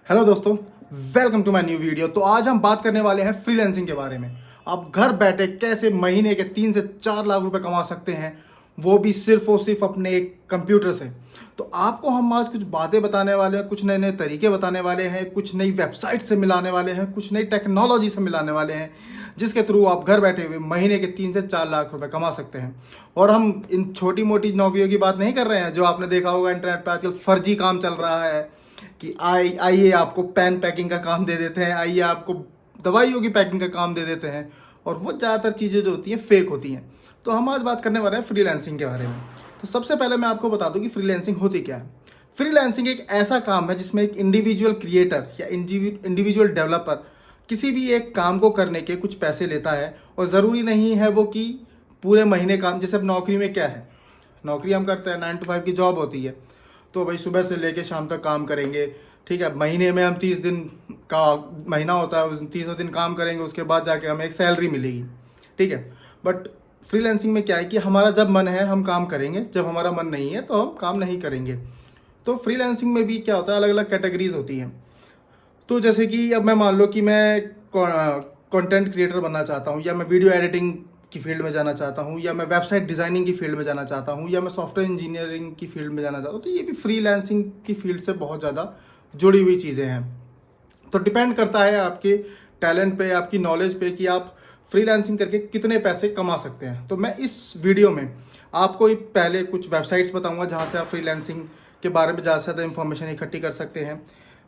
Hello दोस्तों, welcome to my new video. तो आज हम बात करने वाले हैं फ्रीलांसिंग के बारे में। आप घर बैठे कैसे महीने के 3 से 4 लाख रुपए कमा सकते हैं, वो भी सिर्फ और सिर्फ अपने एक कंप्यूटर से। तो आपको हम आज कुछ बातें बताने वाले हैं, कुछ नए नए तरीके बताने वाले हैं, कुछ नई वेबसाइट से मिलाने वाले हैं, कुछ नई टेक्नोलॉजी से मिलाने वाले हैं, जिसके थ्रू आप घर बैठे हुए महीने के 3 से 4 लाख रुपए कमा सकते हैं। और हम इन छोटी मोटी नौकरियों की बात नहीं कर रहे हैं जो आपने देखा होगा इंटरनेट पर आजकल फर्जी काम चल रहा है कि आइए आपको पेन पैकिंग का काम दे देते हैं, आइए आपको दवाइयों की पैकिंग का काम दे देते हैं, और वो ज़्यादातर चीज़ें जो होती हैं फेक होती हैं। तो हम आज बात करने वाले हैं फ्रीलांसिंग के बारे में। तो सबसे पहले मैं आपको बता दूं कि फ्रीलांसिंग होती क्या है। फ्रीलांसिंग एक ऐसा काम है जिसमें एक इंडिविजुअल क्रिएटर या इंडिविजुअल डेवलपर किसी भी एक काम को करने के कुछ पैसे लेता है, और ज़रूरी नहीं है वो कि पूरे महीने काम। जैसे अब नौकरी में क्या है, नौकरी हम करते हैं 9 to 5 की जॉब होती है, तो भाई सुबह से लेके शाम तक काम करेंगे। ठीक है, महीने में हम 30 दिन का महीना होता है, उस 30 दिन काम करेंगे, उसके बाद जाके हमें एक सैलरी मिलेगी। ठीक है, बट फ्रीलांसिंग में क्या है कि हमारा जब मन है हम काम करेंगे, जब हमारा मन नहीं है तो हम काम नहीं करेंगे। तो फ्रीलांसिंग में भी क्या होता है, अलग अलग कैटेगरीज होती हैं। तो जैसे कि अब मैं मान लो कि मैं कंटेंट क्रिएटर बनना चाहता हूँ, या मैं वीडियो एडिटिंग की फील्ड में जाना चाहता हूँ, या मैं वेबसाइट डिज़ाइनिंग की फील्ड में जाना चाहता हूँ, या मैं सॉफ्टवेयर इंजीनियरिंग की फील्ड में जाना चाहता हूँ, तो ये भी फ्रीलांसिंग की फील्ड से बहुत ज़्यादा जुड़ी हुई चीज़ें हैं। तो डिपेंड करता है आपके टैलेंट पे, आपकी नॉलेज पे, कि आप फ्रीलांसिंग करके कितने पैसे कमा सकते हैं। तो मैं इस वीडियो में आपको पहले कुछ वेबसाइट्स बताऊंगा जहां से आप फ्रीलांसिंग के बारे में ज़्यादा से ज़्यादा इंफॉर्मेशन इकट्ठी कर सकते हैं।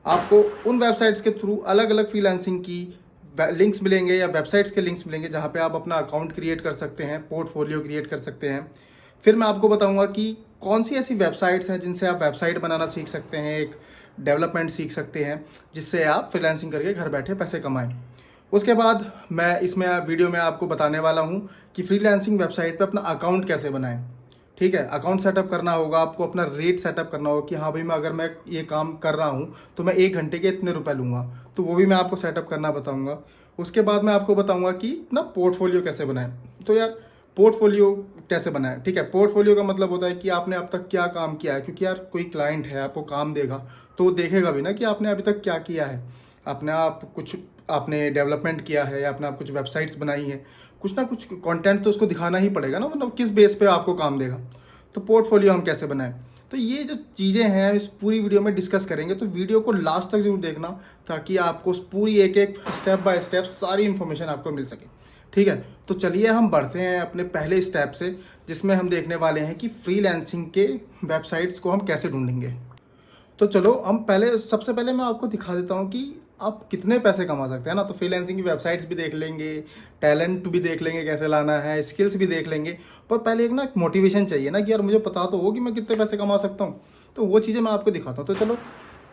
आपको उन वेबसाइट्स के थ्रू अलग अलग फ्रीलांसिंग की लिंक्स मिलेंगे या वेबसाइट्स के लिंक्स मिलेंगे जहाँ पे आप अपना अकाउंट क्रिएट कर सकते हैं, पोर्टफोलियो क्रिएट कर सकते हैं। फिर मैं आपको बताऊंगा कि कौन सी ऐसी वेबसाइट्स हैं जिनसे आप वेबसाइट बनाना सीख सकते हैं, एक डेवलपमेंट सीख सकते हैं, जिससे आप फ्रीलांसिंग करके घर बैठे पैसे कमाएं। उसके बाद मैं इसमें वीडियो में आपको बताने वाला हूँ कि फ्रीलांसिंग वेबसाइट पे अपना अकाउंट कैसे बनाएं। ठीक है, अकाउंट सेटअप करना होगा आपको, अपना रेट सेटअप करना होगा कि हाँ भाई अगर मैं ये काम कर रहा हूँ तो मैं 1 घंटे के इतने रुपए लूँगा, तो वो भी मैं आपको सेटअप करना बताऊँगा। उसके बाद मैं आपको बताऊँगा कि ना पोर्टफोलियो कैसे बनाएं। तो यार पोर्टफोलियो कैसे बनाएं, ठीक है, पोर्टफोलियो का मतलब होता है कि आपने अब तक क्या काम किया है, क्योंकि यार कोई क्लाइंट है आपको काम देगा तो वो देखेगा भी ना कि आपने अभी तक क्या किया है। अपने आप कुछ आपने डेवलपमेंट किया है, या अपने आप कुछ वेबसाइट्स बनाई है, कुछ ना कुछ कंटेंट तो उसको दिखाना ही पड़ेगा ना, मतलब किस बेस पे आपको काम देगा। तो पोर्टफोलियो हम कैसे बनाएं, तो ये जो चीज़ें हैं इस पूरी वीडियो में डिस्कस करेंगे। तो वीडियो को लास्ट तक जरूर देखना, ताकि आपको पूरी एक एक स्टेप बाय स्टेप सारी इन्फॉर्मेशन आपको मिल सके। ठीक है, तो चलिए हम बढ़ते हैं अपने पहले स्टेप से, जिसमें हम देखने वाले हैं कि फ्रीलांसिंग के वेबसाइट्स को हम कैसे ढूंढेंगे। तो चलो हम सबसे पहले मैं आपको दिखा देता हूँ कि आप कितने पैसे कमा सकते हैं ना। तो फ्रीलांसिंग की वेबसाइट्स भी देख लेंगे, टैलेंट भी देख लेंगे कैसे लाना है, स्किल्स भी देख लेंगे, पर पहले एक ना मोटिवेशन चाहिए ना कि यार मुझे पता तो हो कि मैं कितने पैसे कमा सकता हूँ। तो वो चीज़ें मैं आपको दिखाता हूँ। तो चलो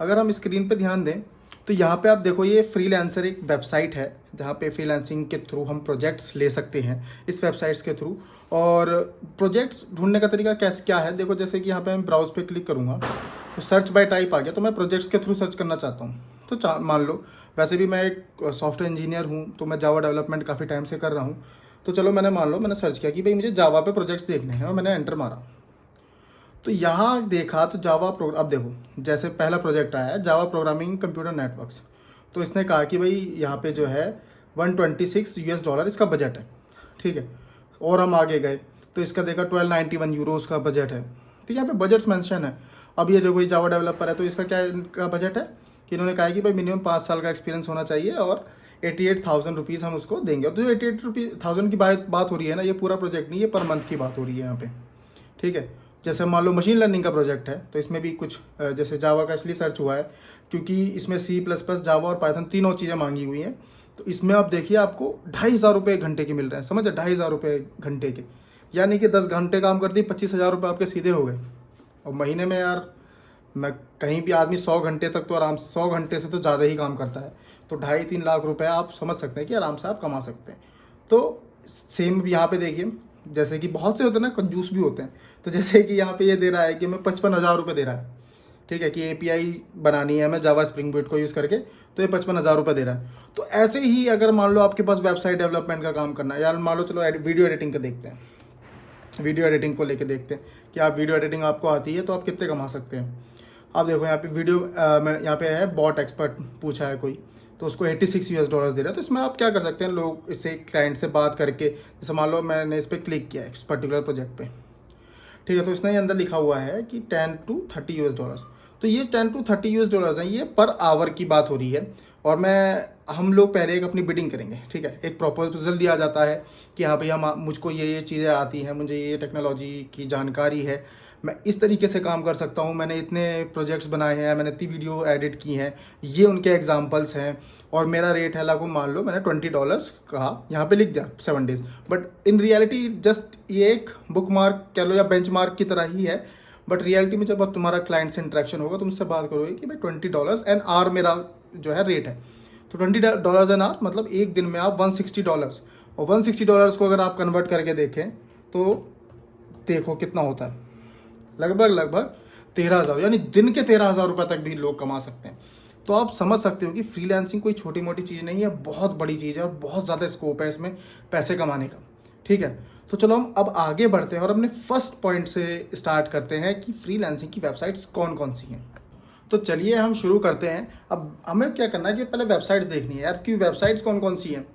अगर हम स्क्रीन पर ध्यान दें तो यहाँ पे आप देखो, ये फ्रीलांसर एक वेबसाइट है जहाँ पे फ्रीलांसिंग के थ्रू हम प्रोजेक्ट्स ले सकते हैं इस वेबसाइट्स के थ्रू। और प्रोजेक्ट्स ढूंढने का तरीका कैसे क्या है, देखो जैसे कि यहाँ पे मैं ब्राउज पे क्लिक करूँगा तो सर्च बाय टाइप आ गया, तो मैं प्रोजेक्ट्स के थ्रू सर्च करना चाहता हूँ। तो मान लो वैसे भी मैं एक सॉफ्टवेयर इंजीनियर हूँ, तो मैं जावा डेवलपमेंट काफ़ी टाइम से कर रहा हूँ। तो चलो मैंने सर्च किया कि भाई मुझे जावा पे प्रोजेक्ट्स देखने हैं, और मैंने एंटर मारा तो यहाँ देखा तो अब देखो जैसे पहला प्रोजेक्ट आया है जावा प्रोग्रामिंग कंप्यूटर नेटवर्क्स। तो इसने कहा कि भाई यहाँ पे जो है $126 इसका बजट है। ठीक है, और हम आगे गए तो इसका देखा 1291 यूरोस का बजट है। तो यहाँ पे बजट्स मेंशन है। अब ये देखो जावा डेवलपर है, तो इसका क्या इनका बजट है कि इन्होंने कहा है कि भाई मिनिमम 5 साल का एक्सपीरियंस होना चाहिए, और 88,000 रुपीज़ हम उसको देंगे। तो जो 88,000 की बात हो रही है ना, ये पूरा प्रोजेक्ट नहीं, ये पर मंथ की बात हो रही है यहाँ पे। ठीक है, जैसे मान लो मशीन लर्निंग का प्रोजेक्ट है, तो इसमें भी कुछ जैसे जावा का इसलिए सर्च हुआ है क्योंकि इसमें C++, जावा और पाइथन तीनों चीज़ें मांगी हुई हैं। तो इसमें आप देखिए आपको 2,500 रुपये घंटे के मिल रहे हैं, समझे, 2,500 रुपये घंटे के, यानी कि 10 घंटे काम कर दी 25,000 रुपये आपके सीधे हो गए। और महीने में यार मैं कहीं भी आदमी 100 घंटे तक तो आराम से, 100 घंटे से तो ज़्यादा ही काम करता है, तो 2.5-3 लाख रुपए आप समझ सकते हैं कि आराम से आप कमा सकते हैं। तो सेम यहाँ पे देखिए, जैसे कि बहुत से होते हैं ना कंजूस भी होते हैं, तो जैसे कि यहाँ पे ये दे रहा है कि मैं 55,000 रुपये दे रहा है। ठीक है, कि API बनानी है मैं जावा स्प्रिंग बूट को यूज़ करके, तो ये 55,000 रुपये दे रहा है। तो ऐसे ही अगर मान लो आपके पास वेबसाइट डेवलपमेंट का काम करना है, यार मान लो चलो वीडियो एडिटिंग का देखते हैं, वीडियो एडिटिंग को लेके देखते हैं कि आप वीडियो एडिटिंग आपको आती है तो आप कितने कमा सकते हैं। आप देखो यहाँ पे वीडियो में यहाँ पे है बॉट एक्सपर्ट पूछा है कोई, तो उसको $86 दे रहा है। तो इसमें आप क्या कर सकते हैं, लोग इससे क्लाइंट से बात करके, जैसे मान लो मैंने इस पर क्लिक किया इस पर्टिकुलर प्रोजेक्ट पे, ठीक है, तो इसने अंदर लिखा हुआ है कि $10 to $30। तो ये $10 to $30 है, ये पर आवर की बात हो रही है। और हम लोग पहले एक अपनी बिडिंग करेंगे, ठीक है, एक प्रपोजल दिया जाता है कि हाँ भैया मुझको ये चीज़ें आती हैं, मुझे ये टेक्नोलॉजी की जानकारी है, मैं इस तरीके से काम कर सकता हूँ, मैंने इतने प्रोजेक्ट्स बनाए हैं, मैंने इतनी वीडियो एडिट की हैं, ये उनके एग्जांपल्स हैं, और मेरा रेट है लागू, मान लो मैंने $20 कहा, यहाँ पे लिख दिया 7 days, but in reality just ये एक बुक मार्क कह लो या बेंच मार्क की तरह ही है। बट रियलिटी में जब तुम्हारा क्लाइंट से इंटरेक्शन होगा, तुम उससे बात करोगे कि भाई $20 एन आवर मेरा जो है रेट है, तो $20 एन आवर मतलब एक दिन में आप $160, और $160 को अगर आप कन्वर्ट करके देखें तो देखो कितना होता है, लगभग 13,000, यानी दिन के 13,000 रुपये तक भी लोग कमा सकते हैं। तो आप समझ सकते हो कि फ्रीलांसिंग कोई छोटी मोटी चीज़ नहीं है, बहुत बड़ी चीज़ है और बहुत ज़्यादा स्कोप है इसमें पैसे कमाने का, ठीक है। तो चलो हम अब आगे बढ़ते हैं और अपने फर्स्ट पॉइंट से स्टार्ट करते हैं कि फ्रीलांसिंग की वेबसाइट्स कौन कौन सी हैं। तो चलिए हम शुरू करते हैं। अब हमें क्या करना है कि पहले वेबसाइट्स देखनी है यार, कि वेबसाइट्स कौन कौन सी हैं,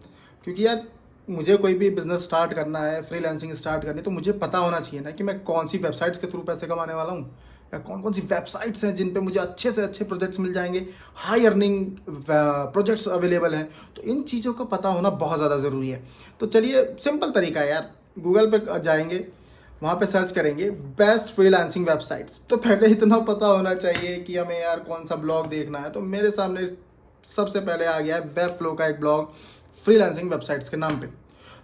क्योंकि यार मुझे कोई भी बिजनेस स्टार्ट करना है, फ्रीलांसिंग स्टार्ट करनी है, तो मुझे पता होना चाहिए ना कि मैं कौन सी वेबसाइट्स के थ्रू पैसे कमाने वाला हूँ, या कौन कौन सी वेबसाइट्स हैं जिन पे मुझे अच्छे से अच्छे प्रोजेक्ट्स मिल जाएंगे, हाई अर्निंग प्रोजेक्ट्स अवेलेबल हैं। तो इन चीज़ों का पता होना बहुत ज़्यादा ज़रूरी है। तो चलिए सिंपल तरीका है यार, गूगल पे जाएंगे, वहाँ पे सर्च करेंगे बेस्ट फ्रीलांसिंग वेबसाइट्स। तो पहले इतना पता होना चाहिए कि हमें यार कौन सा ब्लॉग देखना है। तो मेरे सामने सबसे पहले आ गया है वेबफ्लो का एक ब्लॉग फ्रीलांसिंग वेबसाइट्स के नाम पे।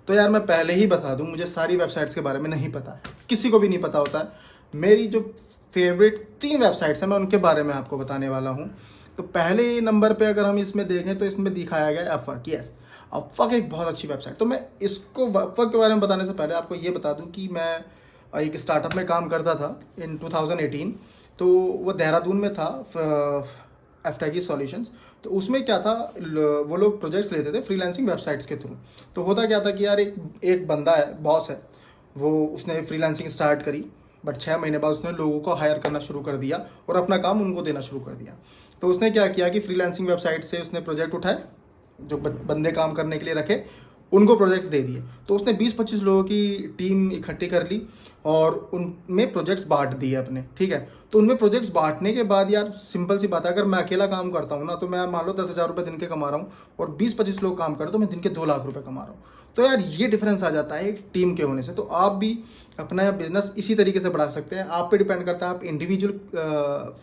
तो यार मैं पहले ही बता दूं, मुझे सारी वेबसाइट्स के बारे में नहीं पता है, किसी को भी नहीं पता होता है। मेरी जो फेवरेट 3 वेबसाइट्स हैं मैं उनके बारे में आपको बताने वाला हूँ। तो पहले नंबर पे अगर हम इसमें देखें तो इसमें दिखाया गया अपवर्क। यस, अपवर्क एक बहुत अच्छी वेबसाइट। तो मैं इसको अपवर्क के बारे में बताने से पहले आपको ये बता दूं कि मैं एक स्टार्टअप में काम करता था इन 2018। तो वो देहरादून में था, एफटेगी सॉल्यूशंस। तो उसमें क्या था, वो लोग प्रोजेक्ट्स लेते थे फ्रीलांसिंग वेबसाइट्स के थ्रू। तो होता क्या था कि यार एक बंदा है, बॉस है, उसने फ्रीलांसिंग स्टार्ट करी, बट 6 महीने बाद उसने लोगों को हायर करना शुरू कर दिया और अपना काम उनको देना शुरू कर दिया। तो उसने क्या किया कि फ्रीलांसिंग वेबसाइट से उसने प्रोजेक्ट उठाए, जो बंदे काम करने के लिए रखे, उनको प्रोजेक्ट्स दे दिए। तो उसने 20-25 लोगों की टीम इकट्ठी कर ली और उनमें प्रोजेक्ट्स बांट दिए अपने, ठीक है। तो उनमें प्रोजेक्ट्स बांटने के बाद यार सिंपल सी बात है, अगर मैं अकेला काम करता हूँ ना, तो मैं मान लो 10,000 रुपये दिन के कमा रहा हूँ, और 20-25 लोग काम कर रहे तो मैं दिन के 2 लाख रुपये कमा रहा हूँ। तो यार ये डिफरेंस आ जाता है एक टीम के होने से। तो आप भी अपना बिजनेस इसी तरीके से बढ़ा सकते हैं। आप पे डिपेंड करता है आप इंडिविजुअल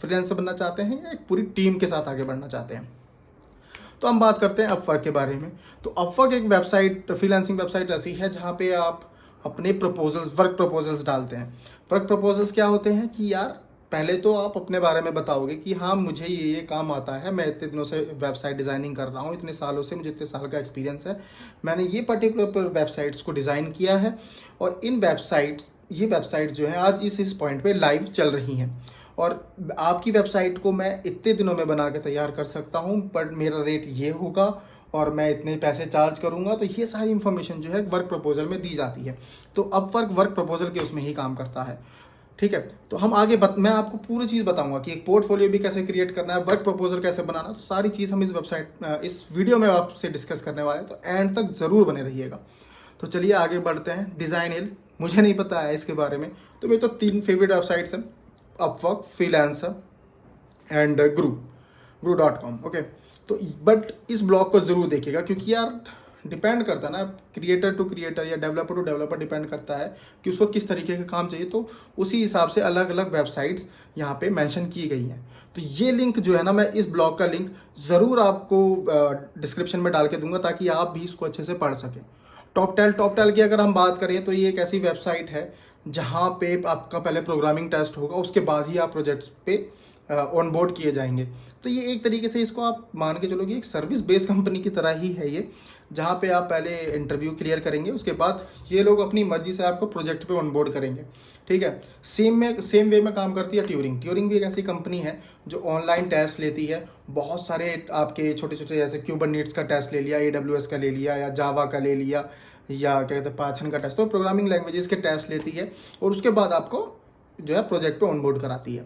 फ्रीलांसर बनना चाहते हैं या एक पूरी टीम के साथ आगे बढ़ना चाहते हैं। तो हम बात करते हैं अपवर्क के बारे में। तो अपवर्क एक वेबसाइट, फ्रीलांसिंग वेबसाइट ऐसी है जहाँ पे आप अपने प्रपोजल्स, वर्क प्रपोजल्स डालते हैं। वर्क प्रपोजल्स क्या होते हैं कि यार पहले तो आप अपने बारे में बताओगे कि हाँ मुझे ये काम आता है, मैं इतने दिनों से वेबसाइट डिज़ाइनिंग कर रहा हूँ, इतने सालों से मुझे इतने साल का एक्सपीरियंस है, मैंने ये पर्टिकुलर वेबसाइट्स को डिज़ाइन किया है, और ये वेबसाइट जो है आज इस पॉइंट पे लाइव चल रही हैं, और आपकी वेबसाइट को मैं इतने दिनों में बना के तैयार कर सकता हूँ, बट मेरा रेट ये होगा और मैं इतने पैसे चार्ज करूँगा। तो ये सारी इन्फॉर्मेशन जो है वर्क प्रपोजल में दी जाती है। तो अपवर्क वर्क प्रपोजल के उसमें ही काम करता है, ठीक है। तो हम आगे मैं आपको पूरी चीज़ बताऊंगा कि एक पोर्टफोलियो भी कैसे क्रिएट करना है, वर्क प्रपोजल कैसे बनाना, तो सारी चीज़ हम इस वीडियो में आपसे डिस्कस करने वाले हैं। तो एंड तक ज़रूर बने रहिएगा। तो चलिए आगे बढ़ते हैं। डिज़ाइन हिल, मुझे नहीं पता है इसके बारे में, तो मेरी तो 3 फेवरेट वेबसाइट्स हैं, Upwork, freelancer and gru.com। Okay, तो बट इस ब्लॉग को ज़रूर देखिएगा, क्योंकि यार डिपेंड करता है ना, क्रिएटर टू क्रिएटर या डेवलपर टू डेवलपर डिपेंड करता है कि उसको किस तरीके का काम चाहिए। तो उसी हिसाब से अलग अलग वेबसाइट्स यहाँ पे मेंशन की गई हैं। तो ये लिंक जो है ना, मैं इस ब्लॉग का लिंक ज़रूर आपको डिस्क्रिप्शन में डाल के दूंगा, ताकि आप भी इसको अच्छे से पढ़ सकें। टॉपटेल की अगर हम बात करें तो ये एक ऐसी वेबसाइट है जहाँ पे आपका पहले प्रोग्रामिंग टेस्ट होगा, उसके बाद ही आप प्रोजेक्ट्स पे ऑन बोर्ड किए जाएंगे। तो ये एक तरीके से इसको आप मान के चलोगे एक सर्विस बेस्ड कंपनी की तरह ही है ये, जहाँ पे आप पहले इंटरव्यू क्लियर करेंगे, उसके बाद ये लोग अपनी मर्जी से आपको प्रोजेक्ट पे ऑन बोर्ड करेंगे, ठीक है। सेम वे में काम करती है ट्यूरिंग भी एक ऐसी कंपनी है जो ऑनलाइन टेस्ट लेती है। बहुत सारे आपके छोटे छोटे, जैसे क्यूबरनेट्स का टेस्ट ले लिया, AWS का ले लिया, या जावा का ले लिया, या क्या कहते हैं पाइथन का टेस्ट, तो प्रोग्रामिंग लैंग्वेजेस के टेस्ट लेती है, और उसके बाद आपको जो है प्रोजेक्ट पे ऑन बोर्ड कराती है।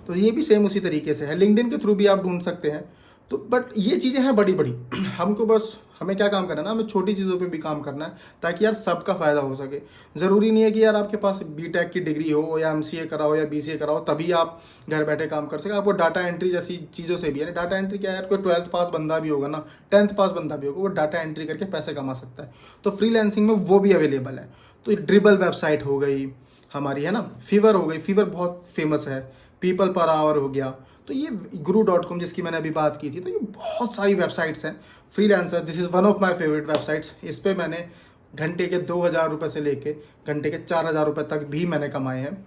तो ये भी सेम उसी तरीके से है। लिंक्डइन के थ्रू भी आप ढूंढ सकते हैं। तो बट ये चीज़ें हैं बड़ी बड़ी हमको बस हमें क्या काम करना है ना, हमें छोटी चीज़ों पे भी काम करना है ताकि यार सबका फ़ायदा हो सके। ज़रूरी नहीं है कि यार आपके पास बीटेक की डिग्री हो या एमसीए करा हो या बीसीए करा हो तभी आप घर बैठे काम कर सके। आपको डाटा एंट्री जैसी चीज़ों से भी है। डाटा एंट्री क्या है यार, कोई 12th पास बंदा भी होगा ना, 10th पास बंदा भी होगा, वो डाटा एंट्री करके पैसे कमा सकता है। तो फ्रीलांसिंग में वो भी अवेलेबल है। तो ड्रिबल वेबसाइट हो गई हमारी, है ना, फीवर हो गई, फीवर बहुत फेमस है, पीपल पर आवर हो गया। तो ये guru.com जिसकी मैंने अभी बात की थी, तो ये बहुत सारी वेबसाइट्स हैं। Freelancer this is one of my favourite websites. इस पर मैंने घंटे के 2,000 रुपये से लेके घंटे के 4,000 रुपये तक भी मैंने कमाए हैं।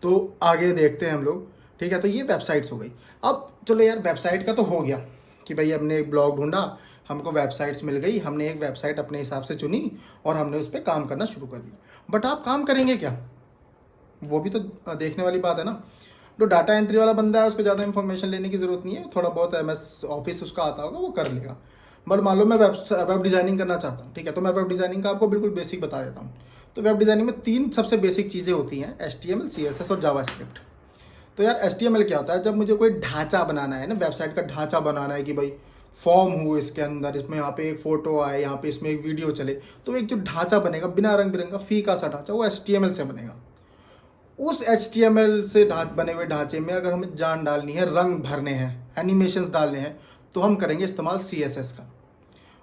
तो आगे देखते हैं हम लोग, ठीक है। तो ये वेबसाइट्स हो गई। अब चलो यार, वेबसाइट का तो हो गया कि भाई हमने एक ब्लॉग ढूंढा, हमको वेबसाइट्स मिल गई, हमने एक वेबसाइट अपने हिसाब से चुनी और हमने उस पर काम करना शुरू कर दिया। बट आप काम करेंगे क्या, वो भी तो देखने वाली बात है ना। जो डाटा एंट्री वाला बंदा है उसको ज़्यादा इन्फॉर्मेशन लेने की ज़रूरत नहीं है, थोड़ा बहुत MS ऑफिस उसका आता होगा वो कर लेगा। बट मान लो मैं वेब डिज़ाइनिंग करना चाहता हूँ, ठीक है, तो मैं वेब डिज़ाइनिंग का आपको बिल्कुल बेसिक बता देता हूँ। तो वेब डिज़ाइनिंग में 3 सबसे बेसिक चीज़ें होती हैं, HTML, CSS और जावास्क्रिप्ट। तो यार HTML क्या होता है, जब मुझे कोई ढांचा बनाना है ना, वेबसाइट का ढांचा बनाना है कि भाई फॉर्म हो इसके अंदर, इसमें यहाँ पे एक फोटो आए, यहाँ पे इसमें एक वीडियो चले, तो एक जो ढांचा बनेगा बिना रंग बिरंगा फीका सा ढांचा, वो HTML से बनेगा। उस HTML से बने हुए ढांचे में अगर हमें जान डालनी है, रंग भरने हैं, एनिमेशंस डालने हैं, तो हम करेंगे इस्तेमाल CSS का।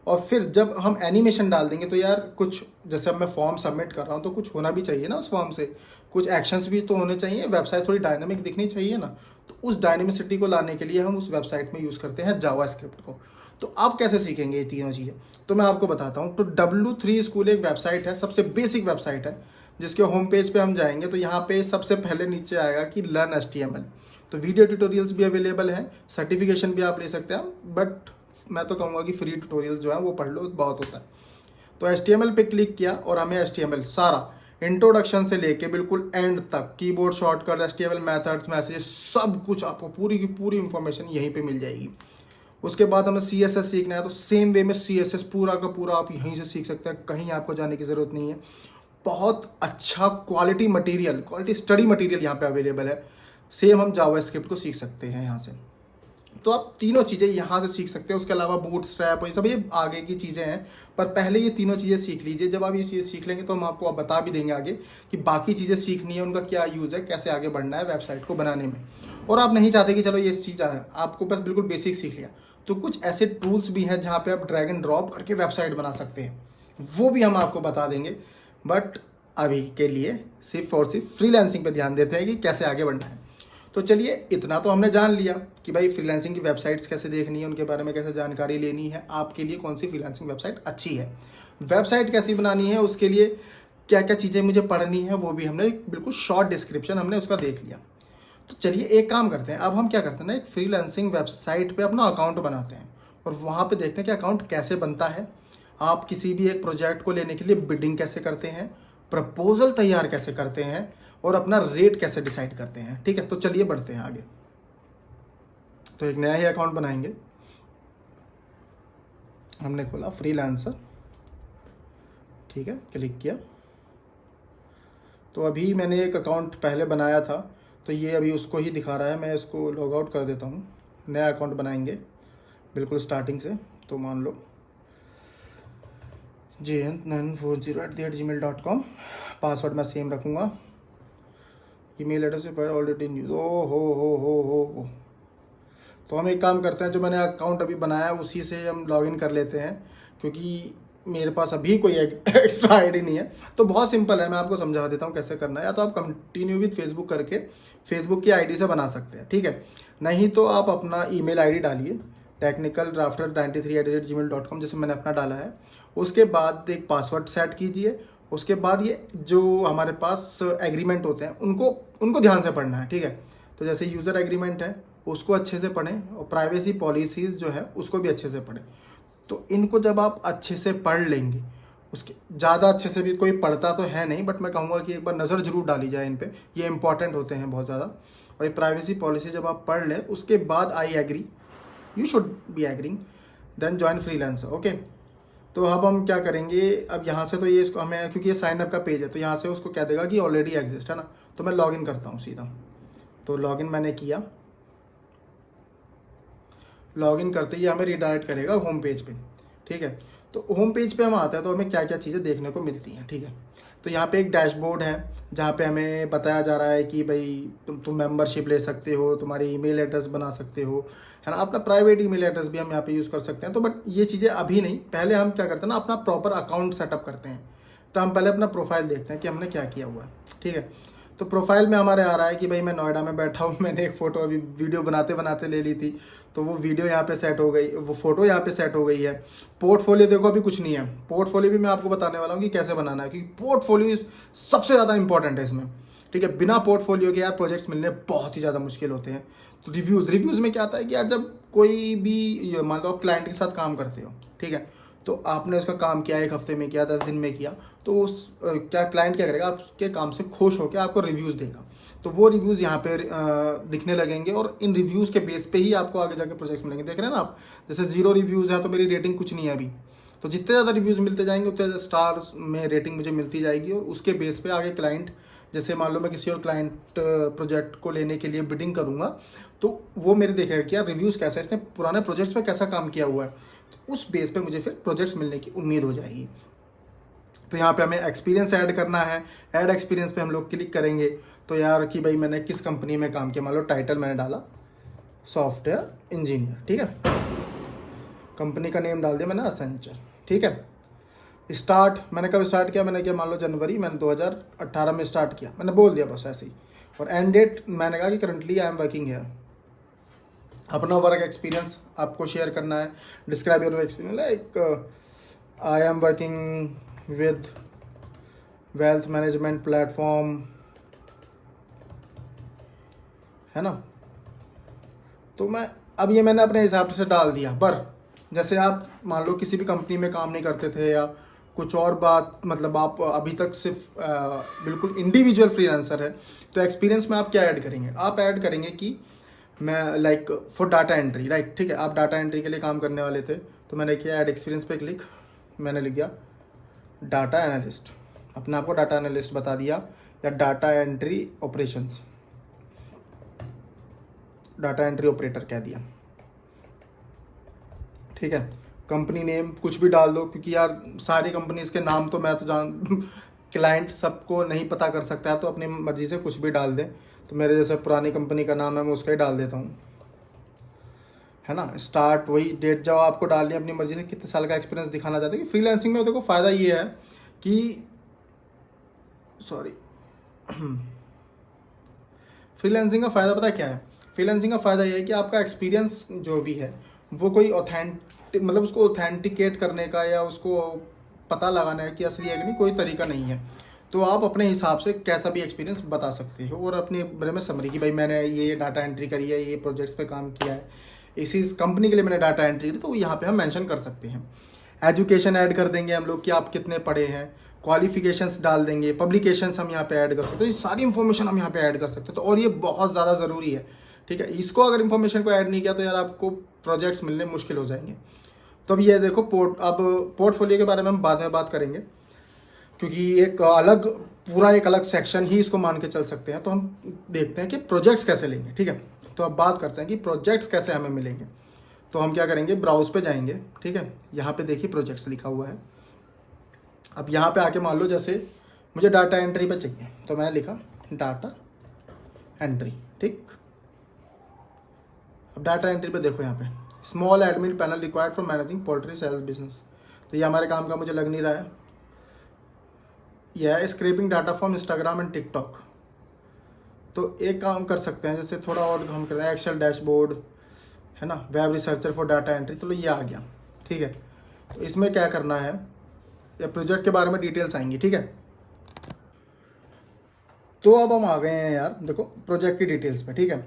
और फिर जब हम एनिमेशन डाल देंगे तो यार कुछ, जैसे अब मैं फॉर्म सबमिट कर रहा हूँ तो कुछ होना भी चाहिए ना उस फॉर्म से, कुछ एक्शंस भी तो होने चाहिए, वेबसाइट थोड़ी डायनामिक दिखनी चाहिए ना। तो उस डायनामिसिटी को लाने के लिए हम उस वेबसाइट में यूज़ करते हैं जावास्क्रिप्ट को। तो आप कैसे सीखेंगे ये तीनों चीज़ें, तो मैं आपको बताता हूँ। तो W3 स्कूल एक वेबसाइट है, सबसे बेसिक वेबसाइट है, जिसके होम पेज पे हम जाएंगे तो यहाँ पे सबसे पहले नीचे आएगा कि लर्न HTML। तो वीडियो ट्यूटोरियल्स भी अवेलेबल हैं, सर्टिफिकेशन भी आप ले सकते हैं, बट मैं तो कहूँगा कि फ्री ट्यूटोरियल्स जो है वो पढ़ लो, बहुत होता है। तो HTML पे क्लिक किया और हमें HTML सारा इंट्रोडक्शन से लेके बिल्कुल एंड तक, keyboard shortcut, HTML methods, messages, सब कुछ आपको पूरी की पूरी इंफॉर्मेशन यहीं पे मिल जाएगी। उसके बाद हमें CSS सीखना है तो सेम वे में CSS पूरा का पूरा आप यहीं से सीख सकते हैं, कहीं आपको जाने की ज़रूरत नहीं है। बहुत अच्छा quality material, quality study material यहाँ पे अवेलेबल है। सेम हम जावास्क्रिप्ट को सीख सकते हैं यहाँ से। तो आप तीनों चीज़ें यहाँ से सीख सकते हैं। उसके अलावा बूटस्ट्रैप और ये सब ये आगे की चीज़ें हैं, पर पहले ये तीनों चीज़ें सीख लीजिए। जब आप ये चीज़ें सीख लेंगे तो हम आपको बता भी देंगे आगे कि बाकी चीज़ें सीखनी है, उनका क्या यूज़ है, कैसे आगे बढ़ना है वेबसाइट को बनाने में। और आप नहीं चाहते कि चलो ये चीज़ है, आपको बस बिल्कुल बेसिक सीख लिया, तो कुछ ऐसे टूल्स भी हैं जहाँ पर आप ड्रैग एंड ड्रॉप करके वेबसाइट बना सकते हैं, वो भी हम आपको बता देंगे। बट अभी के लिए सिर्फ और सिर्फ फ्रीलांसिंग पे ध्यान देते हैं कि कैसे आगे बढ़ना है। तो चलिए, इतना तो हमने जान लिया कि भाई फ्रीलांसिंग की वेबसाइट्स कैसे देखनी है, उनके बारे में कैसे जानकारी लेनी है, आपके लिए कौन सी फ्रीलांसिंग वेबसाइट अच्छी है, वेबसाइट कैसी बनानी है, उसके लिए क्या क्या चीज़ें मुझे पढ़नी है, वो भी हमने बिल्कुल शॉर्ट डिस्क्रिप्शन हमने उसका देख लिया। तो चलिए एक काम करते हैं, अब हम क्या करते हैं ना, एक फ्रीलांसिंग वेबसाइट पर अपना अकाउंट बनाते हैं और वहाँ पर देखते हैं कि अकाउंट कैसे बनता है। आप किसी भी एक प्रोजेक्ट को लेने के लिए बिडिंग कैसे करते हैं, प्रपोजल तैयार कैसे करते हैं और अपना रेट कैसे डिसाइड करते हैं। ठीक है, तो चलिए बढ़ते हैं आगे। तो एक नया ही अकाउंट बनाएंगे। हमने खोला फ्रीलांसर, ठीक है, क्लिक किया। तो अभी मैंने एक अकाउंट पहले बनाया था, तो ये अभी उसको ही दिखा रहा है। मैं इसको लॉग आउट कर देता हूँ। नया अकाउंट बनाएंगे बिल्कुल स्टार्टिंग से। तो मान लो jn940@gmail.com, पासवर्ड मैं सेम रखूँगा। ईमेल एड्रेस पर ऑलरेडी न्यूज, ओ हो। तो हम एक काम करते हैं, जो मैंने अकाउंट अभी बनाया है उसी से हम लॉगिन कर लेते हैं, क्योंकि मेरे पास अभी कोई एक्स्ट्रा आईडी नहीं है। तो बहुत सिंपल है, मैं आपको समझा देता हूँ कैसे करना है। या तो आप कंटिन्यू विद फेसबुक करके फेसबुक की आईडी से बना सकते हैं, ठीक है। नहीं तो आप अपना ईमेल आईडी डालिए, technicaldrafter93@gmail.com, जैसे मैंने अपना डाला है। उसके बाद एक पासवर्ड सेट कीजिए। उसके बाद ये जो हमारे पास एग्रीमेंट होते हैं उनको ध्यान से पढ़ना है, ठीक है। तो जैसे यूज़र एग्रीमेंट है उसको अच्छे से पढ़ें, और प्राइवेसी पॉलिसीज़ जो है उसको भी अच्छे से पढ़ें। तो इनको जब आप अच्छे से पढ़ लेंगे, उसके ज़्यादा अच्छे से भी कोई पढ़ता तो है नहीं, बट मैं कहूँगा कि एक बार नज़र जरूर डाली जाए इन पे, ये इंपॉर्टेंट होते हैं बहुत ज़्यादा। और ये प्राइवेसी पॉलिसी जब आप पढ़ लें उसके बाद I agree, you should be agreeing, then join freelancer, okay. तो अब हम क्या करेंगे, अब यहाँ से तो ये इसको हमें, क्योंकि ये साइन अप का पेज है तो यहाँ से उसको कह देगा कि ऑलरेडी एग्जिस्ट, है ना। तो मैं लॉगिन करता हूँ सीधा। तो लॉगिन मैंने किया, लॉगिन करते ही हमें रिडायरेक्ट करेगा होम पेज पे, ठीक है। तो होम पेज पे हम आते हैं तो हमें क्या क्या चीज़ें देखने को मिलती हैं, ठीक है। तो यहाँ पे एक डैशबोर्ड है जहाँ पे हमें बताया जा रहा है कि भाई तुम मेंबरशिप ले सकते हो, तुम्हारी ईमेल एड्रेस बना सकते हो, है ना, अपना प्राइवेट ईमेल एड्रेस भी हम यहाँ पे यूज़ कर सकते हैं। तो बट ये चीज़ें अभी नहीं, पहले हम क्या करते हैं ना, अपना प्रॉपर अकाउंट सेटअप करते हैं। तो हम पहले अपना प्रोफाइल देखते हैं कि हमने क्या किया हुआ है, ठीक है। तो प्रोफाइल में हमारे आ रहा है कि भाई मैं नोएडा में बैठा हूँ, मैंने एक फ़ोटो अभी वीडियो बनाते बनाते ले ली थी, तो वो वीडियो यहाँ पे सेट हो गई, वो फ़ोटो यहाँ पे सेट हो गई है। पोर्टफोलियो देखो अभी कुछ नहीं है, पोर्टफोलियो भी मैं आपको बताने वाला हूँ कि कैसे बनाना है, क्योंकि पोर्टफोलियो सबसे ज़्यादा इंपॉर्टेंट है इसमें, ठीक है। बिना पोर्टफोलियो के यार प्रोजेक्ट्स मिलने बहुत ही ज़्यादा मुश्किल होते हैं। तो रिव्यूज़ में क्या आता है कि यार जब कोई भी मान लो आप क्लाइंट के साथ काम करते हो, ठीक है, तो आपने उसका काम किया, 1 हफ्ते में किया, 10 दिन में किया, तो उस क्या क्लाइंट क्या करेगा, आपके काम से खुश होकर आपको रिव्यूज़ देगा। तो वो रिव्यूज़ यहाँ पे दिखने लगेंगे और इन रिव्यूज़ के बेस पे ही आपको आगे जाके प्रोजेक्ट्स मिलेंगे। देख रहे हैं ना आप, जैसे 0 रिव्यूज़ है तो मेरी रेटिंग कुछ नहीं है अभी, तो जितने ज़्यादा रिव्यूज़ मिलते जाएंगे उतने स्टार्स में रेटिंग मुझे मिलती जाएगी, और उसके बेस पे आगे क्लाइंट, जैसे मान लो मैं किसी और क्लाइंट प्रोजेक्ट को लेने के लिए बिडिंग करूँगा, तो वो मेरे देखेगा कि यार रिव्यूज़ कैसा है, इसने पुराने प्रोजेक्ट्स में कैसा काम किया हुआ है, तो उस बेस पे मुझे फिर प्रोजेक्ट्स मिलने की उम्मीद हो जाएगी। तो यहाँ पे हमें एक्सपीरियंस ऐड करना है, ऐड एक्सपीरियंस पे हम लोग क्लिक करेंगे। तो यार कि भाई मैंने किस कंपनी में काम किया, मान लो टाइटल मैंने डाला सॉफ्टवेयर इंजीनियर, ठीक है, कंपनी का नेम डाल दिया मैंने असेंचर, ठीक है। स्टार्ट मैंने कब स्टार्ट किया, मैंने किया मान लो जनवरी, मैंने 2018 में स्टार्ट किया, मैंने बोल दिया बस ऐसे ही। और एंड डेट मैंने कहा कि करंटली आई एम वर्किंग है। अपना वर्क एक्सपीरियंस आपको शेयर करना है, describe your experience, like I am working with wealth management platform, है ना। तो मैं अब ये मैंने अपने हिसाब से डाल दिया। पर जैसे आप मान लो किसी भी कंपनी में काम नहीं करते थे या कुछ और बात, मतलब आप अभी तक सिर्फ बिल्कुल इंडिविजुअल फ्रीलांसर है, तो एक्सपीरियंस में आप क्या ऐड करेंगे, आप ऐड करेंगे कि मैं like for data entry, right, ठीक है, आप डाटा एंट्री के लिए काम करने वाले थे। तो मैंने किया ऐड एक्सपीरियंस पे क्लिक, मैंने लिख दिया डाटा एनालिस्ट, अपने आप को डाटा एनालिस्ट बता दिया, या data entry operations, data entry operator कह दिया, ठीक है। कंपनी नेम कुछ भी डाल दो, क्योंकि यार सारी कंपनीज के नाम तो मैं तो जान क्लाइंट सबको नहीं पता कर सकता है, तो अपनी मर्जी से कुछ भी डाल दें। तो मेरे जैसे पुरानी कंपनी का नाम है, मैं उसका ही डाल देता हूँ, है ना। स्टार्ट वही डेट जो आपको डालनी है अपनी मर्जी से, कितने साल का एक्सपीरियंस दिखाना चाहते हैं। फ्रीलांसिंग में देखो फ़ायदा ये है कि फ्रीलांसिंग का फ़ायदा पता है क्या है, फ्रीलांसिंग का फ़ायदा ये है कि आपका एक्सपीरियंस जो भी है वो कोई ऑथेंटिक, मतलब उसको ऑथेंटिकेट करने का या उसको पता लगाने का कि असली है कि नहीं, कोई तरीका नहीं है। तो आप अपने हिसाब से कैसा भी एक्सपीरियंस बता सकते हो, और अपने बारे में समरी कि भाई मैंने ये डाटा एंट्री करी है, ये प्रोजेक्ट्स पे काम किया है, इसी कंपनी के लिए मैंने डाटा एंट्री की, तो यहाँ पे हम मेंशन कर सकते हैं। एजुकेशन ऐड कर देंगे हम लोग कि आप कितने पढ़े हैं, क्वालिफिकेशंस डाल देंगे, पब्लिकेशंस हम यहाँ पे ऐड कर सकते हैं, ये सारी इन्फॉर्मेशन हम यहाँ पे ऐड कर सकते हैं। तो और ये बहुत ज़्यादा ज़रूरी है, ठीक है। इसको अगर इन्फॉर्मेशन को ऐड नहीं किया तो यार आपको प्रोजेक्ट्स मिलने मुश्किल हो जाएंगे। तो अब ये देखो अब पोर्टफोलियो के बारे में हम बाद में बात करेंगे, क्योंकि एक अलग सेक्शन ही इसको मान के चल सकते हैं। तो हम देखते हैं कि प्रोजेक्ट्स कैसे लेंगे, ठीक है। तो अब बात करते हैं कि प्रोजेक्ट्स कैसे हमें मिलेंगे। तो हम क्या करेंगे, ब्राउज पे जाएंगे, ठीक है, यहाँ पे देखिए प्रोजेक्ट्स लिखा हुआ है। अब यहाँ पे आके मान लो जैसे मुझे डाटा एंट्री पे चाहिए, तो मैंने लिखा डाटा एंट्री, ठीक। अब डाटा एंट्री पे देखो यहाँ पे small admin panel required for managing poultry sales business, तो ये हमारे काम का मुझे लग नहीं रहा है। यह है scraping data from Instagram and TikTok. तो एक काम कर सकते हैं, जैसे थोड़ा और हम करते हैं, एक्सेल डैशबोर्ड, है ना, web researcher for data entry, तो ये आ गया, ठीक है। तो इसमें क्या करना है, या प्रोजेक्ट के बारे में डिटेल्स आएंगी, ठीक है। तो अब हम आ गए हैं यार देखो प्रोजेक्ट की डिटेल्स पे, ठीक है।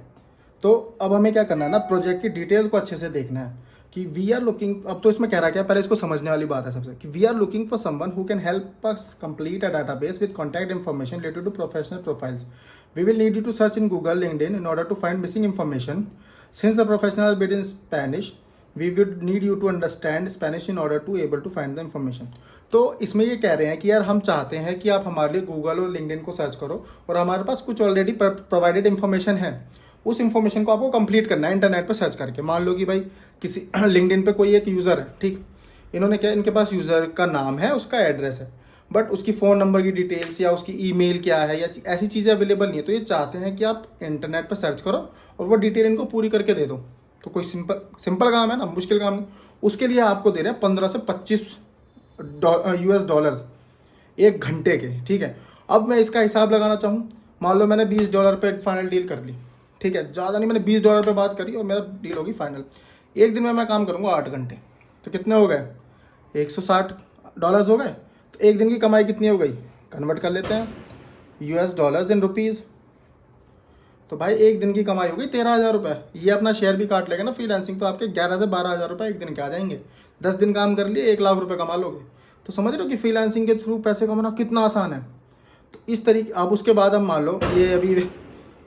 तो अब हमें क्या करना है ना, प्रोजेक्ट की डिटेल को अच्छे से देखना है कि वी आर लुकिंग, अब तो इसमें कह रहा क्या, पहले इसको समझने वाली बात है सबसे, कि we are looking for someone who can help us complete a database with contact information related to professional profiles. We will need you to search in Google, LinkedIn in order to find missing information. Since the professional bit in Spanish, we would need you to understand Spanish in order to able to find the information. तो इसमें ये कह रहे हैं कि यार हम चाहते हैं कि आप हमारे लिए गूगल और लिंक्डइन को सर्च करो और हमारे पास कुछ ऑलरेडी प्रोवाइडेड इन्फॉर्मेशन है, उस इन्फॉर्मेशन को आपको कंप्लीट करना है इंटरनेट पर सर्च करके। मान लो कि भाई किसी लिंक्डइन पे कोई एक यूज़र है, ठीक, इन्होंने क्या, इनके पास यूज़र का नाम है, उसका एड्रेस है, बट उसकी फ़ोन नंबर की डिटेल्स या उसकी ईमेल क्या है या ऐसी चीज़ें अवेलेबल नहीं है। तो ये चाहते हैं कि आप इंटरनेट पर सर्च करो और वो डिटेल इनको पूरी करके दे दो। तो कोई सिंपल काम है ना, मुश्किल काम नहीं। उसके लिए आपको दे रहे हैं 15 से 25 US डॉलर्स एक घंटे के, ठीक है। अब मैं इसका हिसाब लगाना चाहूँ, मान लो मैंने $20 पे फाइनल डील कर ली, ठीक है, ज़्यादा नहीं, मैंने $20 पे बात करी और मेरा डील होगी फाइनल। एक दिन में मैं काम करूँगा 8 घंटे, तो कितने हो गए, $160 हो गए। तो एक दिन की कमाई कितनी हो गई, कन्वर्ट कर लेते हैं US डॉलर्स इन रुपीज़। तो भाई एक दिन की कमाई हो गई 13,000 रुपये। ये अपना शेयर भी काट लेगा ना फ्रीलांसिंग, तो आपके 11 से 12,000 रुपये एक दिन के आ जाएंगे। 10 दिन काम कर लिए 1 लाख रुपये कमा लोगे। तो समझ रहे हो कि फ्रीलांसिंग के थ्रू पैसे कमाना कितना आसान है। तो इस तरीके, अब उसके बाद हम मान लो ये अभी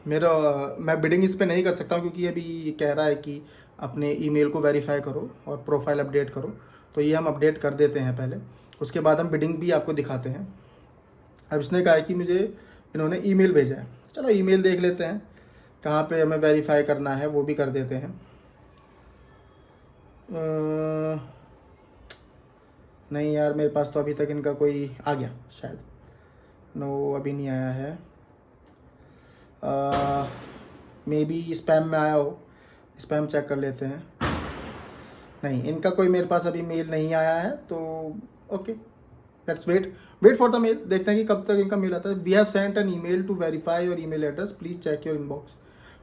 मेरा, मैं बिडिंग इस पर नहीं कर सकता हूँ क्योंकि अभी कह रहा है कि अपने ईमेल को वेरीफाई करो और प्रोफाइल अपडेट करो। तो ये हम अपडेट कर देते हैं पहले, उसके बाद हम बिडिंग भी आपको दिखाते हैं। अब इसने कहा है कि मुझे इन्होंने ईमेल भेजा है, चलो ईमेल देख लेते हैं कहाँ पे हमें वेरीफाई करना है, वो भी कर देते हैं। नहीं यार, मेरे पास तो अभी तक इनका कोई आ गया शायद, नो अभी नहीं आया है। मे बी स्पैम में आया हो, स्पैम चेक कर लेते हैं। नहीं, इनका कोई मेरे पास अभी मेल नहीं आया है, तो okay let's wait for the mail. देखते हैं कि कब तक इनका मेल आता है। We have sent an email to verify your email address, please check your inbox.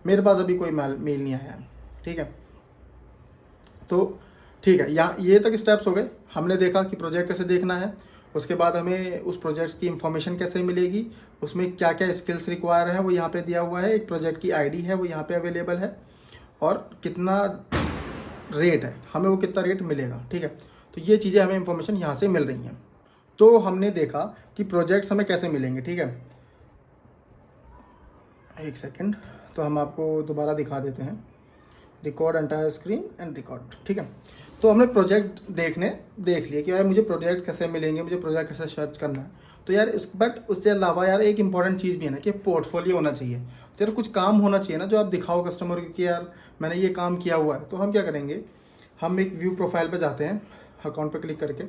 मेरे पास अभी कोई मेल नहीं आया है, ठीक है। तो ठीक है, यहाँ ये तक स्टेप्स हो गए। हमने देखा कि प्रोजेक्ट कैसे देखना है, उसके बाद हमें उस प्रोजेक्ट की इंफॉर्मेशन कैसे मिलेगी, उसमें क्या क्या स्किल्स रिक्वायर है वो यहाँ पे दिया हुआ है, एक प्रोजेक्ट की आईडी है वो यहाँ पे अवेलेबल है, और कितना रेट है, हमें वो कितना रेट मिलेगा, ठीक है। तो ये चीज़ें हमें इंफॉर्मेशन यहाँ से मिल रही हैं। तो हमने देखा कि प्रोजेक्ट्स हमें कैसे मिलेंगे, ठीक है। एक सेकेंड, तो हम आपको दोबारा दिखा देते हैं, record entire screen and record, ठीक है। तो हमने प्रोजेक्ट देख लिए कि यार मुझे प्रोजेक्ट कैसे मिलेंगे, मुझे प्रोजेक्ट कैसे सर्च करना है। तो यार बट उससे अलावा यार एक इंपॉर्टेंट चीज़ भी है ना कि पोर्टफोलियो होना चाहिए। तो यार कुछ काम होना चाहिए ना जो आप दिखाओ कस्टमर को कि यार मैंने ये काम किया हुआ है। तो हम क्या करेंगे, हम एक व्यू प्रोफाइल पे जाते हैं, अकाउंट पे क्लिक करके,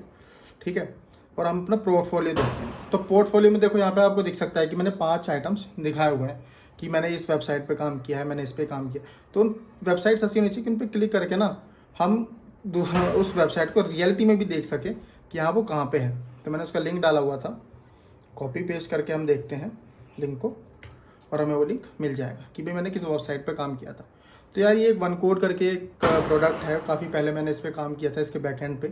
ठीक है, और हम अपना पोर्टफोलियो देखते हैं। तो पोर्टफोलियो में देखो यहाँ पे आपको दिख सकता है कि मैंने 5 आइटम्स दिखाए हुए हैं कि मैंने इस वेबसाइट पे काम किया है, मैंने इस पे काम किया। तो उन वेबसाइट्स ऐसी होनी चाहिए कि उन पर क्लिक करके ना हम उस वेबसाइट को रियलिटी में भी देख सके कि हाँ वो कहाँ पे है। तो मैंने उसका लिंक डाला हुआ था, कॉपी पेस्ट करके हम देखते हैं लिंक को और हमें वो लिंक मिल जाएगा कि भाई मैंने किस वेबसाइट पे काम किया था। तो यार ये एक वन कोड करके एक प्रोडक्ट है, काफ़ी पहले मैंने इस पर काम किया था, इसके बैकएंड पे।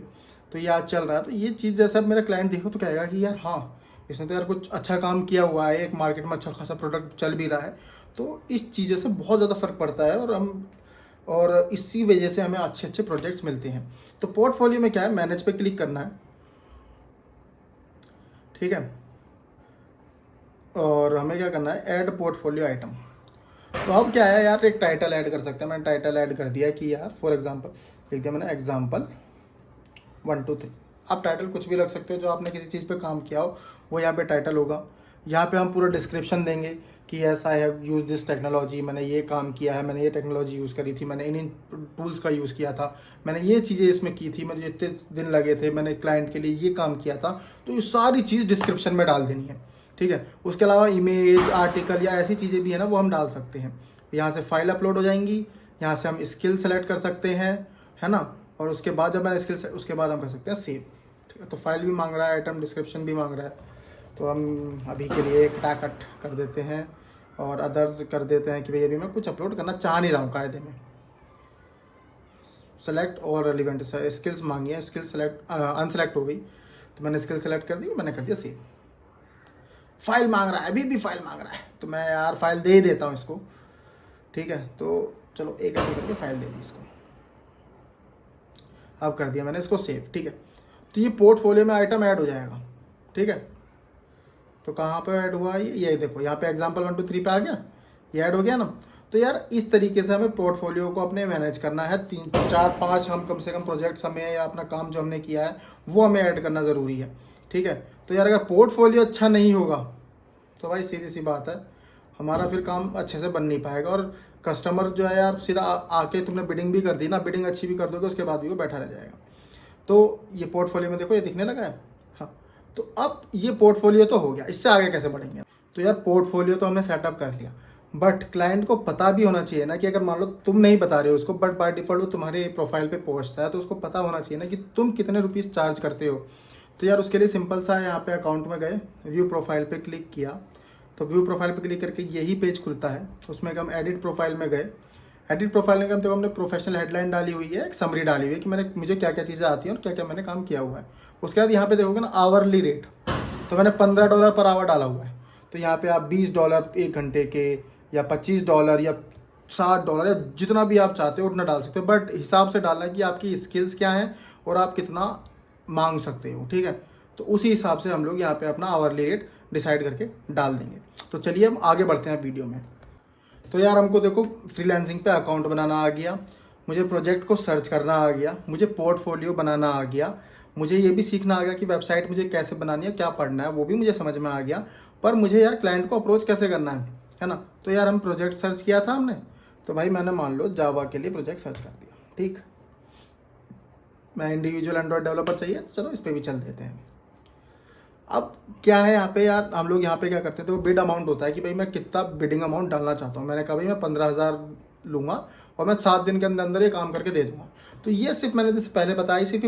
तो ये आज चल रहा है। तो ये चीज़ जैसे अब मेरा क्लाइंट देखो तो कहेगा कि यार हाँ इसने तो यार कुछ अच्छा काम किया हुआ है, एक मार्केट में अच्छा खासा प्रोडक्ट चल भी रहा है। तो इस चीज़ों से बहुत ज़्यादा फ़र्क पड़ता है और इसी वजह से हमें अच्छे अच्छे प्रोजेक्ट्स मिलते हैं। तो पोर्टफोलियो में क्या है, मैनेज पे क्लिक करना है, ठीक है, और हमें क्या करना है, ऐड पोर्टफोलियो आइटम। तो अब क्या है यार, एक टाइटल ऐड कर सकते हैं। मैंने टाइटल ऐड कर दिया कि यार फॉर एग्जांपल लिख दिया मैंने एग्जांपल 1 2 3। आप टाइटल कुछ भी रख सकते हो जो आपने किसी चीज़ पे काम किया हो, वो यहाँ पे टाइटल होगा। यहाँ पे हम पूरा डिस्क्रिप्शन देंगे कि yes I have use this technology, मैंने ये काम किया है, मैंने ये टेक्नोलॉजी यूज़ करी थी, मैंने इन टूल्स का यूज़ किया था, मैंने ये चीज़ें इसमें की थी, मुझे इतने दिन लगे थे, मैंने क्लाइंट के लिए ये काम किया था। तो ये सारी चीज़ डिस्क्रिप्शन में डाल देनी है, ठीक है। उसके अलावा इमेज, आर्टिकल या ऐसी चीज़ें भी है ना वो हम डाल सकते हैं। यहाँ से फाइल अपलोड हो जाएंगी, यहाँ से हम स्किल सेलेक्ट कर सकते हैं, है ना। और उसके बाद जब मैंने स्किल, उसके बाद हम कर सकते हैं सेव, ठीक है। तो फाइल भी मांग रहा है, आइटम डिस्क्रिप्शन भी मांग रहा है, तो हम अभी के लिए कटाकट कर देते हैं और अदर्स कर देते हैं कि भाई अभी मैं कुछ अपलोड करना चाह नहीं रहा हूँ कायदे में। सेलेक्ट और रिलेवेंट स्किल्स मांगी है, स्किल सेलेक्ट अनसेलेक्ट हो गई, तो मैंने स्किल सेलेक्ट कर दी, मैंने कर दिया सेव। फाइल मांग रहा है, अभी भी फाइल मांग रहा है, तो मैं यार फाइल दे ही देता हूँ इसको, ठीक है। तो चलो एक ऐसे करके फाइल दे दी इसको, अब कर दिया मैंने इसको सेव, ठीक है। तो ये पोर्टफोलियो में आइटम ऐड हो जाएगा, ठीक है। तो कहाँ पे ऐड हुआ ये देखो यहाँ पे एग्जाम्पल 1 2 3 पे आ गया, ये ऐड हो गया ना। तो यार इस तरीके से हमें पोर्टफोलियो को अपने मैनेज करना है। 3 4 5 हम कम से कम प्रोजेक्ट्स हमें या अपना काम जो हमने किया है वो हमें ऐड करना ज़रूरी है। ठीक है, तो यार अगर पोर्टफोलियो अच्छा नहीं होगा तो भाई सीधी सी बात है, हमारा फिर काम अच्छे से बन नहीं पाएगा। और कस्टमर जो है यार सीधा आके तुमने बिडिंग भी कर दी ना, बिडिंग अच्छी भी कर दोगे उसके बाद भी वो बैठा रह जाएगा। तो ये पोर्टफोलियो में देखो ये दिखने लगा है। हाँ, तो अब ये पोर्टफोलियो तो हो गया, इससे आगे कैसे बढ़ेंगे? तो यार पोर्टफोलियो तो हमने सेटअप कर लिया, बट क्लाइंट को पता भी होना चाहिए ना कि अगर मान लो तुम नहीं बता रहे हो उसको, बट बाय डिफॉल्ट वो तुम्हारे प्रोफाइल पे पहुंचता है, तो उसको पता होना चाहिए ना कि तुम कितने रुपीज़ चार्ज करते हो। तो यार उसके लिए सिंपल सा है, यहाँ पे अकाउंट में गए, व्यू प्रोफाइल पे क्लिक किया, तो व्यू प्रोफाइल पे क्लिक करके यही पेज खुलता है। उसमें हम एडिट प्रोफाइल में गए, एडिट प्रोफाइल में हम तो हमने प्रोफेशनल हेडलाइन डाली हुई है, एक समरी डाली हुई है कि मुझे क्या क्या चीज़ें आती हैं और क्या क्या मैंने काम किया हुआ है। उसके बाद यहाँ पे देखोगे ना आवरली रेट, तो मैंने $15 पर आवर डाला हुआ है। तो यहाँ पे आप $20 1 घंटे के, या $25 या $60 या जितना भी आप चाहते हो उतना डाल सकते हो, बट हिसाब से डालना है कि आपकी स्किल्स क्या हैं और आप कितना मांग सकते हो। ठीक है, तो उसी हिसाब से हम लोग यहाँ पे अपना आवरली रेट डिसाइड करके डाल देंगे। तो चलिए हम आगे बढ़ते हैं वीडियो में। तो यार हमको देखो फ्रीलांसिंग पे अकाउंट बनाना आ गया, मुझे प्रोजेक्ट को सर्च करना आ गया, मुझे पोर्टफोलियो बनाना आ गया, मुझे ये भी सीखना आ गया कि वेबसाइट मुझे कैसे बनानी है, क्या पढ़ना है वो भी मुझे समझ में आ गया। पर मुझे यार क्लाइंट को अप्रोच कैसे करना है ना। तो यार हम प्रोजेक्ट सर्च किया था हमने, तो भाई मैंने मान लो जावा के लिए प्रोजेक्ट सर्च कर दिया। ठीक, मैं इंडिविजुअल एंड्रॉयड डेवलपर चाहिए, तो चलो इस पर भी चल देते हैं। अब क्या है यहाँ पे यार, हम लोग यहाँ पे क्या करते थे, वो बिड अमाउंट होता है कि भाई मैं कितना बिडिंग अमाउंट डालना चाहता हूँ। मैंने कहा भाई मैं 15,000 लूँगा और मैं 7 दिन के अंदर अंदर ये काम करके दे दूँगा। तो ये सिर्फ मैंने जैसे पहले बताया, सिर्फ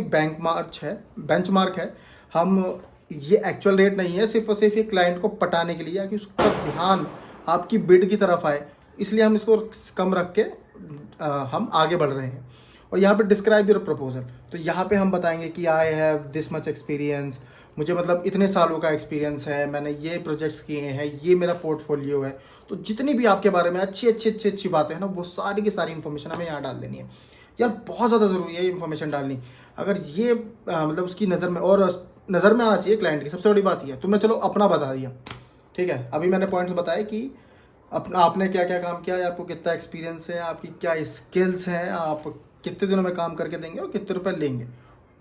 बेंचमार्क है। हम ये एक्चुअल रेट नहीं है, सिर्फ और सिर्फ ये क्लाइंट को पटाने के लिए कि उसका ध्यान आपकी बिड की तरफ आए, इसलिए हम इसको कम रख के हम आगे बढ़ रहे हैं। और यहाँ पे डिस्क्राइब योर प्रपोजल, तो यहाँ पे हम बताएंगे कि I have this much experience, मुझे मतलब इतने सालों का एक्सपीरियंस है, मैंने ये प्रोजेक्ट्स किए हैं, ये मेरा पोर्टफोलियो है। तो जितनी भी आपके बारे में अच्छी बातें हैं ना, वो सारी की सारी इन्फॉर्मेशन हमें यहाँ डाल देनी है। यार बहुत ज़्यादा ज़रूरी है ये इन्फॉर्मेशन डालनी। अगर ये मतलब उसकी नज़र में, और नज़र में आना चाहिए क्लाइंट की, सबसे बड़ी बात ये है। तुमने चलो अपना बता दिया, ठीक है, अभी मैंने पॉइंट्स बताए कि अपना आपने क्या क्या काम किया है, आपको कितना एक्सपीरियंस है, आपकी क्या स्किल्स हैं, आप कितने दिनों में काम करके देंगे और कितने रुपए लेंगे।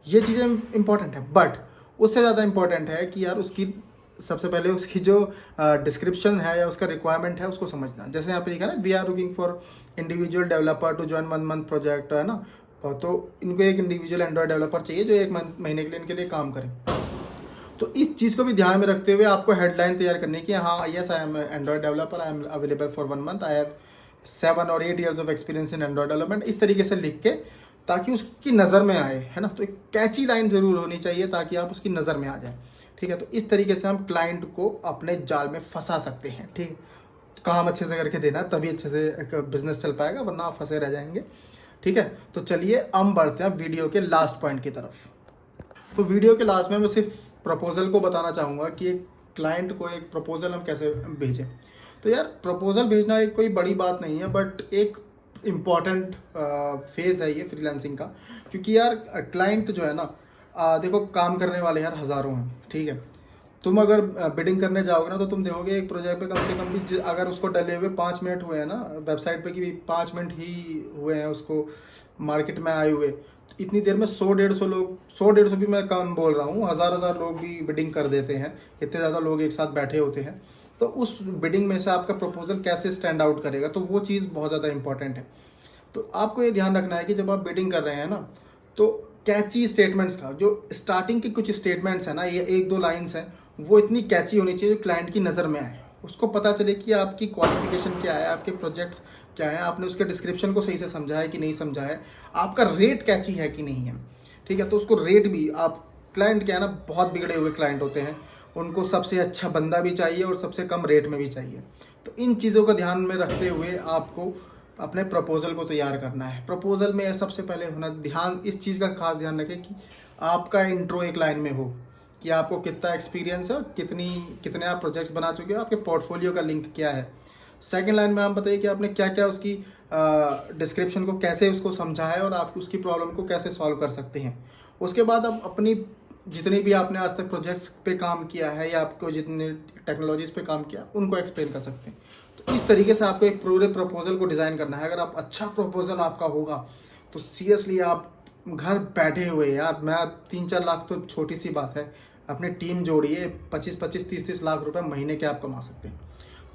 ये चीज़ें इंपॉर्टेंट है, बट उससे ज़्यादा इंपॉर्टेंट है कि यार उसकी सबसे पहले उसकी जो डिस्क्रिप्शन है या उसका रिक्वायरमेंट है उसको समझना। जैसे यहाँ पे लिखा है ना, we are looking for individual developer to join 1 month project, है ना। तो इनको एक इंडिविजुअल एंड्रॉयड डेवलपर चाहिए जो 1 महीने के लिए इनके लिए काम करे। तो इस चीज़ को भी ध्यान में रखते हुए आपको हेडलाइन तैयार करनी है कि हाँ yes I am Android developer, I am available for 1 month, I have 7 और 8 years of experience in Android development, इस तरीके से लिख के, ताकि उसकी नज़र में आए, है ना। तो एक कैची लाइन ज़रूर होनी चाहिए ताकि आप उसकी नज़र में आ जाए। ठीक है, तो इस तरीके से हम क्लाइंट को अपने जाल में फंसा सकते हैं। ठीक, काम अच्छे से करके देना, तभी अच्छे से एक बिजनेस चल पाएगा, वरना आप फंसे रह जाएंगे। ठीक है, तो चलिए हम बढ़ते हैं वीडियो के लास्ट पॉइंट की तरफ। तो वीडियो के लास्ट में मैं सिर्फ प्रपोजल को बताना चाहूँगा कि एक क्लाइंट को एक प्रपोजल हम कैसे भेजें। तो यार प्रपोजल भेजना एक कोई बड़ी बात नहीं है, बट एक इम्पॉर्टेंट फेज़ है ये फ्रीलांसिंग का, क्योंकि यार क्लाइंट जो है ना, देखो काम करने वाले यार हज़ारों हैं। ठीक है, तुम अगर बिडिंग करने जाओगे ना, तो तुम देखोगे एक प्रोजेक्ट पे कम से कम भी अगर उसको डले हुए 5 मिनट हुए हैं ना वेबसाइट पे, कि 5 मिनट ही हुए हैं उसको मार्केट में आए हुए, तो इतनी देर में 100-150 लोग, 100-150 भी मैं कम बोल रहा हूँ, हज़ार लोग भी बिडिंग कर देते हैं। इतने ज़्यादा लोग एक साथ बैठे होते हैं, तो उस बिडिंग में से आपका प्रपोजल कैसे स्टैंड आउट करेगा, तो वो चीज़ बहुत ज़्यादा इंपॉर्टेंट है। तो आपको ये ध्यान रखना है कि जब आप बिडिंग कर रहे हैं ना, तो कैची स्टेटमेंट्स का, जो स्टार्टिंग की कुछ स्टेटमेंट्स है ना, ये 1-2 लाइन्स हैं, वो इतनी कैची होनी चाहिए जो क्लाइंट की नज़र में आए, उसको पता चले कि आपकी क्वालिफिकेशन क्या है, आपके प्रोजेक्ट्स क्या है, आपने उसके डिस्क्रिप्शन को सही से समझा है कि नहीं समझा है, आपका रेट कैची है कि नहीं है। ठीक है, तो उसको रेट भी आप, क्लाइंट क्या है ना, बहुत बिगड़े हुए क्लाइंट होते हैं, उनको सबसे अच्छा बंदा भी चाहिए और सबसे कम रेट में भी चाहिए। तो इन चीज़ों को ध्यान में रखते हुए आपको अपने प्रपोजल को तैयार करना है। प्रपोजल में सबसे पहले होना ध्यान, इस चीज़ का खास ध्यान रखें कि आपका इंट्रो एक लाइन में हो, कि आपको कितना एक्सपीरियंस है और कितने आप प्रोजेक्ट्स बना चुके हो, आपके पोर्टफोलियो का लिंक क्या है। सेकंड लाइन में हम बताइए कि आपने क्या क्या उसकी डिस्क्रिप्शन को कैसे उसको समझा है और आप उसकी प्रॉब्लम को कैसे सॉल्व कर सकते हैं। उसके बाद आप अपनी जितनी भी आपने आज तक प्रोजेक्ट्स पे काम किया है या आपको जितने टेक्नोलॉजीज़ पे काम किया, उनको एक्सप्लेन कर सकते हैं। तो इस तरीके से आपको एक पूरे प्रपोजल को डिज़ाइन करना है। अगर आप अच्छा प्रपोजल आपका होगा तो सीरियसली आप घर बैठे हुए, यार मैं 3-4 लाख तो छोटी सी बात है, अपनी टीम जोड़िए 25-25, 30-30 लाख रुपए महीने के आप कमा सकते हैं।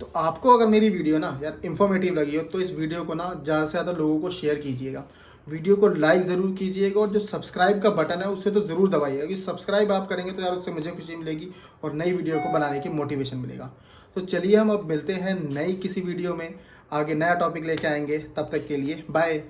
तो आपको अगर मेरी वीडियो ना यार इन्फॉर्मेटिव लगी हो तो इस वीडियो को ना ज़्यादा से ज़्यादा लोगों को शेयर कीजिएगा, वीडियो को लाइक ज़रूर कीजिएगा और जो सब्सक्राइब का बटन है उसे तो ज़रूर दबाइएगा, क्योंकि सब्सक्राइब आप करेंगे तो यार उससे मुझे खुशी मिलेगी और नई वीडियो को बनाने की मोटिवेशन मिलेगा। तो चलिए हम अब मिलते हैं नई किसी वीडियो में, आगे नया टॉपिक लेके आएंगे, तब तक के लिए बाय।